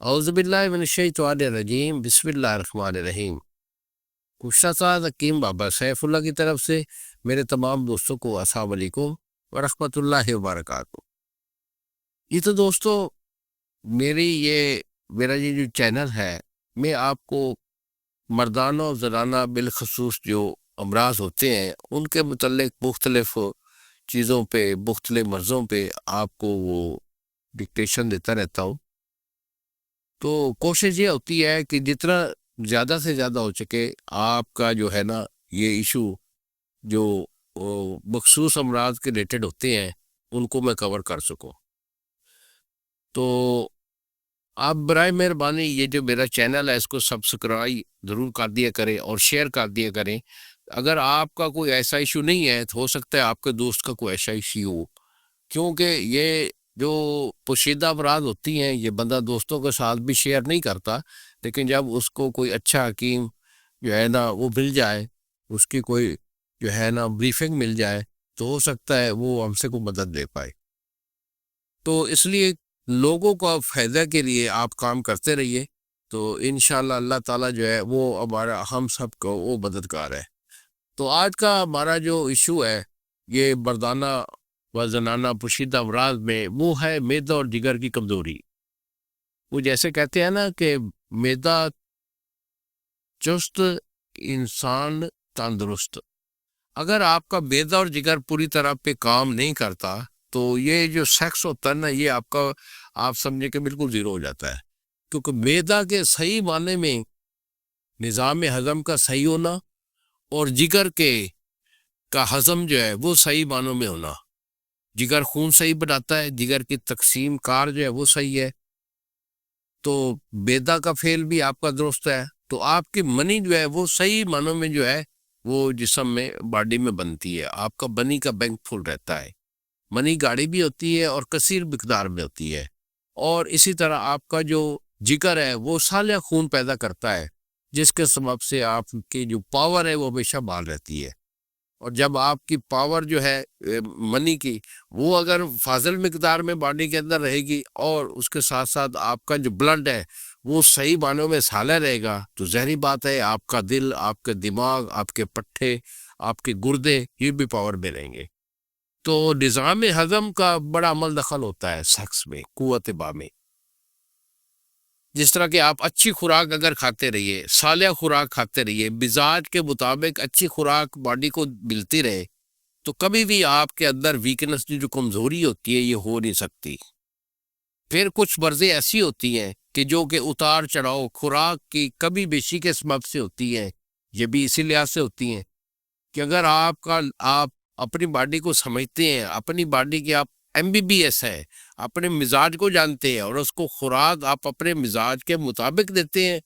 اعوذ باللہ من الشیطان الرجیم، بسم اللہ الرحمن الرحیم۔ گشتہ ساز حکیم بابا سیف اللہ کی طرف سے میرے تمام دوستوں کو السلام علیکم ورحمۃ اللہ وبرکاتہ۔ یہ تو دوستو میرا یہ جو چینل ہے، میں آپ کو مردانہ اور زنانہ بالخصوص جو امراض ہوتے ہیں ان کے متعلق مختلف چیزوں پہ، مختلف مرضوں پہ آپ کو وہ ڈکٹیشن دیتا رہتا ہوں۔ تو کوشش یہ ہوتی ہے کہ جتنا زیادہ سے زیادہ ہو سکے آپ کا جو ہے نا یہ ایشو جو مخصوص امراض کے ریلیٹڈ ہوتے ہیں ان کو میں کور کر سکوں۔ تو آپ برائے مہربانی یہ جو میرا چینل ہے اس کو سبسکرائب ضرور کر دیا کریں اور شیئر کر دیا کریں۔ اگر آپ کا کوئی ایسا ایشو نہیں ہے تو ہو سکتا ہے آپ کے دوست کا کوئی ایسا ایشو ہو، کیونکہ یہ جو پوشیدہ امراض ہوتی ہیں یہ بندہ دوستوں کے ساتھ بھی شیئر نہیں کرتا، لیکن جب اس کو کوئی اچھا حکیم جو ہے نا وہ مل جائے، اس کی کوئی جو ہے نا بریفنگ مل جائے تو ہو سکتا ہے وہ ہم سے کوئی مدد دے پائے۔ تو اس لیے لوگوں کا فائدہ کے لیے آپ کام کرتے رہیے، تو انشاءاللہ اللہ تعالیٰ جو ہے وہ ہم سب کو وہ مددگار ہے۔ تو آج کا ہمارا جو ایشو ہے یہ مردانہ و زنانہ پوشیدہ امراض میں وہ ہے معدہ اور جگر کی کمزوری۔ وہ جیسے کہتے ہیں نا کہ معدہ چست انسان تندرست۔ اگر آپ کا معدہ اور جگر پوری طرح پہ کام نہیں کرتا تو یہ جو سیکس ہوتا ہے نا یہ آپ سمجھے کہ بالکل زیرو ہو جاتا ہے، کیونکہ معدہ کے صحیح معنی میں نظام ہضم کا صحیح ہونا اور جگر کا ہضم جو ہے وہ صحیح معنوں میں ہونا۔ جگر خون صحیح بناتا ہے، جگر کی تقسیم کار جو ہے وہ صحیح ہے، تو معدہ کا فعل بھی آپ کا درست ہے، تو آپ کی منی جو ہے وہ صحیح معنوں میں جو ہے وہ جسم میں باڈی میں بنتی ہے، آپ کا منی کا بینک فل رہتا ہے۔ منی گاڑی بھی ہوتی ہے اور کثیر مقدار میں ہوتی ہے، اور اسی طرح آپ کا جو جگر ہے وہ سالہ خون پیدا کرتا ہے، جس کے سبب سے آپ کی جو پاور ہے وہ ہمیشہ بحال رہتی ہے۔ اور جب آپ کی پاور جو ہے منی کی وہ اگر فاضل مقدار میں باڈی کے اندر رہے گی اور اس کے ساتھ ساتھ آپ کا جو بلڈ ہے وہ صحیح معنوں میں سالہ رہے گا، تو ظاہری بات ہے آپ کا دل، آپ کے دماغ، آپ کے پٹھے، آپ کے گردے یہ بھی پاور میں رہیں گے۔ تو نظام ہضم کا بڑا عمل دخل ہوتا ہے سیکس میں، قوت با میں۔ جس طرح کہ آپ اچھی خوراک اگر کھاتے رہیے، صالح خوراک کھاتے رہیے، مزاج کے مطابق اچھی خوراک باڈی کو ملتی رہے، تو کبھی بھی آپ کے اندر ویکنس کی جو کمزوری ہوتی ہے یہ ہو نہیں سکتی۔ پھر کچھ مرضیں ایسی ہوتی ہیں کہ جو کہ اتار چڑھاؤ خوراک کی کمی بیشی کے سبب سے ہوتی ہیں، یہ بھی اسی لحاظ سے ہوتی ہیں کہ اگر آپ اپنی باڈی کو سمجھتے ہیں، اپنی باڈی کے آپ MBBS ہے، اپنے مزاج کو جانتے ہیں اور اس کو خوراک آپ اپنے مزاج کے مطابق دیتے ہیں،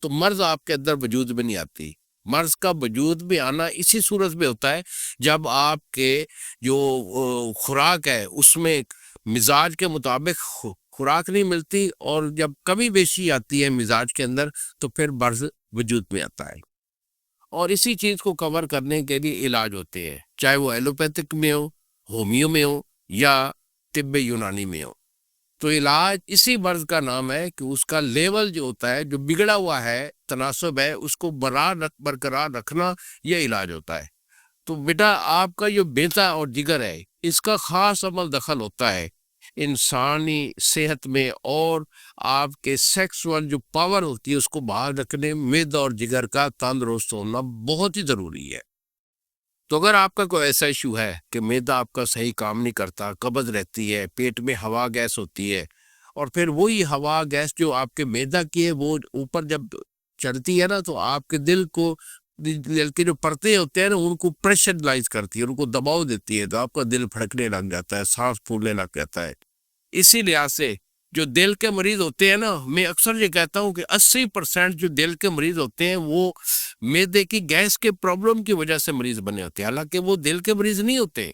تو مرض آپ کے اندر وجود میں نہیں آتی۔ مرض کا وجود میں آنا اسی صورت میں ہوتا ہے جب آپ کے جو خوراک ہے اس میں مزاج کے مطابق خوراک نہیں ملتی، اور جب کمی بیشی آتی ہے مزاج کے اندر تو پھر مرض وجود میں آتا ہے۔ اور اسی چیز کو کور کرنے کے لیے علاج ہوتے ہیں، چاہے وہ ایلوپیتھک میں ہو، ہومیو میں ہو یا طب یونانی میں ہو۔ تو علاج اسی مرض کا نام ہے کہ اس کا لیول جو ہوتا ہے، جو بگڑا ہوا ہے، تناسب ہے، اس کو برقرار رکھنا، یہ علاج ہوتا ہے۔ تو بیٹا آپ کا جو معدہ اور جگر ہے اس کا خاص عمل دخل ہوتا ہے انسانی صحت میں، اور آپ کے سیکسول جو پاور ہوتی ہے اس کو بحال رکھنے میں معدہ اور جگر کا تندرست ہونا بہت ہی ضروری ہے۔ تو اگر آپ کا کوئی ایسا ایشو ہے کہ معدہ آپ کا صحیح کام نہیں کرتا، قبض رہتی ہے، پیٹ میں ہوا گیس ہوتی ہے، اور پھر وہی ہوا گیس جو آپ کے معدہ کی ہے وہ اوپر جب چڑھتی ہے نا تو آپ کے دل کے جو پرتیں ہوتے ہیں نا ان کو پریشرائز کرتی ہے، ان کو دباؤ دیتی ہے، تو آپ کا دل پھڑکنے لگ جاتا ہے، سانس پھولنے لگ جاتا ہے۔ اسی لحاظ سے جو دل کے مریض ہوتے ہیں نا، میں اکثر یہ کہتا ہوں کہ 80% جو دل کے مریض ہوتے ہیں وہ معدے کی گیس کے پرابلم کی وجہ سے مریض بنے ہوتے ہیں، حالانکہ وہ دل کے مریض نہیں ہوتے۔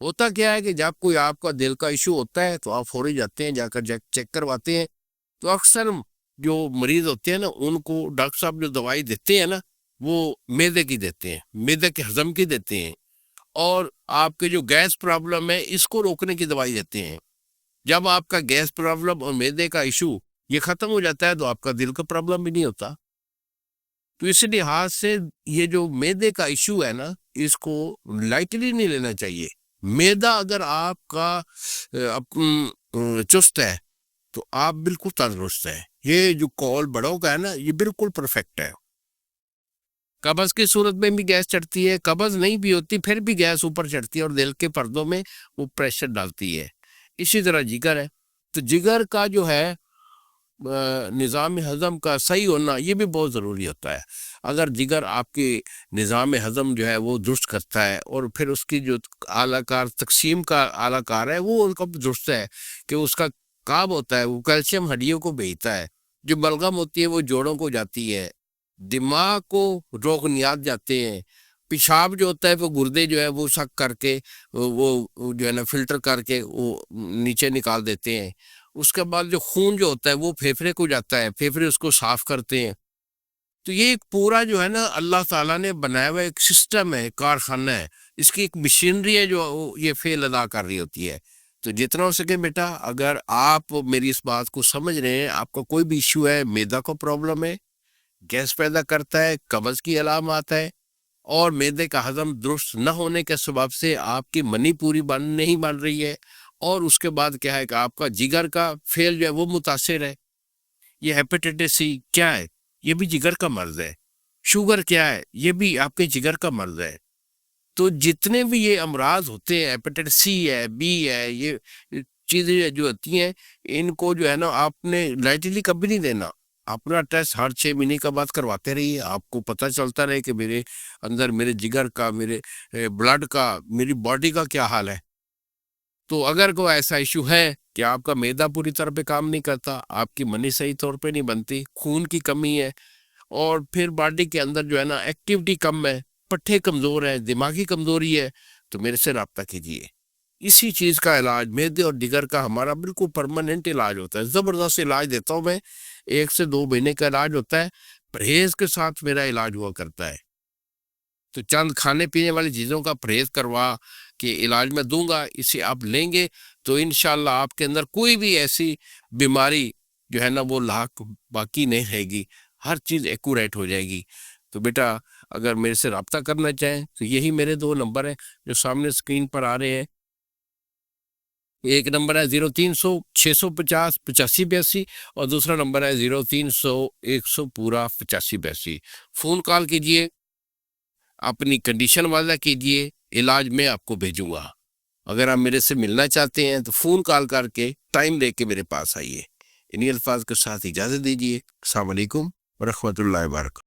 ہوتا کیا ہے کہ جب کوئی آپ کا دل کا ایشو ہوتا ہے تو آپ فوری جاتے ہیں، جا کر چیک کرواتے ہیں، تو اکثر جو مریض ہوتے ہیں نا ان کو ڈاکٹر صاحب جو دوائی دیتے ہیں نا وہ معدے کی دیتے ہیں، معدے کے ہضم کی دیتے ہیں، اور آپ کے جو گیس پرابلم ہے اس کو روکنے کی دوائی دیتے ہیں۔ جب آپ کا گیس پرابلم اور معدے کا ایشو یہ ختم ہو جاتا ہے تو آپ کا دل کا پرابلم بھی نہیں ہوتا. تو اس لحاظ سے یہ جو میدے کا ایشو ہے نا، اس کو لائٹلی نہیں لینا چاہیے. میدا اگر آپ کا چست ہے تو آپ بالکل تندرست ہے. یہ جو کال بڑوں کا ہے نا، یہ بالکل پرفیکٹ ہے. قبض کی صورت میں بھی گیس چڑھتی ہے، قبض نہیں بھی ہوتی پھر بھی گیس اوپر چڑھتی ہے اور دل کے پردوں میں وہ پریشر ڈالتی ہے. اسی طرح جگر ہے، تو جگر کا جو ہے نظام ہضم کا صحیح ہونا یہ بھی بہت ضروری ہوتا ہے. اگر جگر آپ کی نظام ہضم جو ہے وہ درست کرتا ہے، اور پھر اس کی جو اعلیٰ کار تقسیم کا اعلیٰ کار ہے وہ ان کا درست ہے کہ اس کا کام ہوتا ہے، وہ کیلشیم ہڈیوں کو بھیجتا ہے، جو بلغم ہوتی ہے وہ جوڑوں کو جاتی ہے، دماغ کو روغنیات جاتے ہیں، پیشاب جو ہوتا ہے وہ گردے جو ہے وہ سک کر کے وہ جو ہے نا فلٹر کر کے وہ نیچے نکال دیتے ہیں. اس کے بعد جو خون جو ہوتا ہے وہ پھیپھڑے کو جاتا ہے، پھیپھڑے اس کو صاف کرتے ہیں. تو یہ ایک پورا جو ہے نا اللہ تعالیٰ نے بنایا ہوا ایک سسٹم ہے، کارخانہ ہے، اس کی ایک مشینری ہے جو یہ فعل ادا کر رہی ہوتی ہے. تو جتنا ہو سکے بیٹا، اگر آپ میری اس بات کو سمجھ رہے ہیں، آپ کا کوئی بھی ایشو ہے، میدا کا پرابلم ہے، گیس پیدا کرتا ہے، قبض کی علامات ہے، اور میدے کا ہضم درست نہ ہونے کے سبب سے آپ کی منی پوری نہیں بن رہی ہے، اور اس کے بعد کیا ہے کہ آپ کا جگر کا فیل جو ہے وہ متاثر ہے. یہ ہیپیٹائٹس سی کیا ہے؟ یہ بھی جگر کا مرض ہے. شوگر کیا ہے؟ یہ بھی آپ کے جگر کا مرض ہے. تو جتنے بھی یہ امراض ہوتے ہیں، ہیپیٹائٹس سی ہے، بی ہے، یہ چیزیں جو ہوتی ہیں، ان کو جو ہے نا آپ نے لائٹلی کبھی نہیں دینا. اپنا ٹیسٹ ہر 6 مہینے کا بعد کرواتے رہیے، آپ کو پتہ چلتا رہے کہ میرے اندر میرے جگر کا، میرے بلڈ کا، میری باڈی کا کیا حال ہے. تو اگر کوئی ایسا ایشو ہے کہ آپ کا میدا پوری طرح پہ کام نہیں کرتا، آپ کی منی صحیح طور پہ نہیں بنتی، خون کی کمی ہے، اور پھر باڈی کے اندر جو ہے نا ایکٹیویٹی کم ہے، پٹھے کمزور ہے، دماغی کمزوری ہے، تو میرے سے رابطہ کیجیے. اسی چیز کا علاج میدے اور جگر کا ہمارا بالکل پرماننٹ علاج ہوتا ہے. زبردست علاج دیتا ہوں میں، 1 سے 2 مہینے کا علاج ہوتا ہے، پرہیز کے ساتھ میرا علاج ہوا کرتا ہے. تو چند کھانے پینے والی چیزوں کا پرہیز کروا کہ علاج میں دوں گا، اسے آپ لیں گے تو انشاءاللہ آپ کے اندر کوئی بھی ایسی بیماری جو ہے نا وہ لاحق باقی نہیں رہے گی، ہر چیز ایکوریٹ ہو جائے گی. تو بیٹا اگر میرے سے رابطہ کرنا چاہیں تو یہی میرے 2 نمبر ہیں جو سامنے اسکرین پر آ رہے ہیں. ایک نمبر ہے 0300 650 8582، اور دوسرا نمبر ہے 0300 100 پورا 8582. فون کال کیجئے، اپنی کنڈیشن واضح کیجئے، علاج میں آپ کو بھیجوں گا. اگر آپ میرے سے ملنا چاہتے ہیں تو فون کال کر کے ٹائم لے کے میرے پاس آئیے. انہی الفاظ کے ساتھ اجازت دیجیے. السلام علیکم ورحمۃ اللہ وبرکاتہ.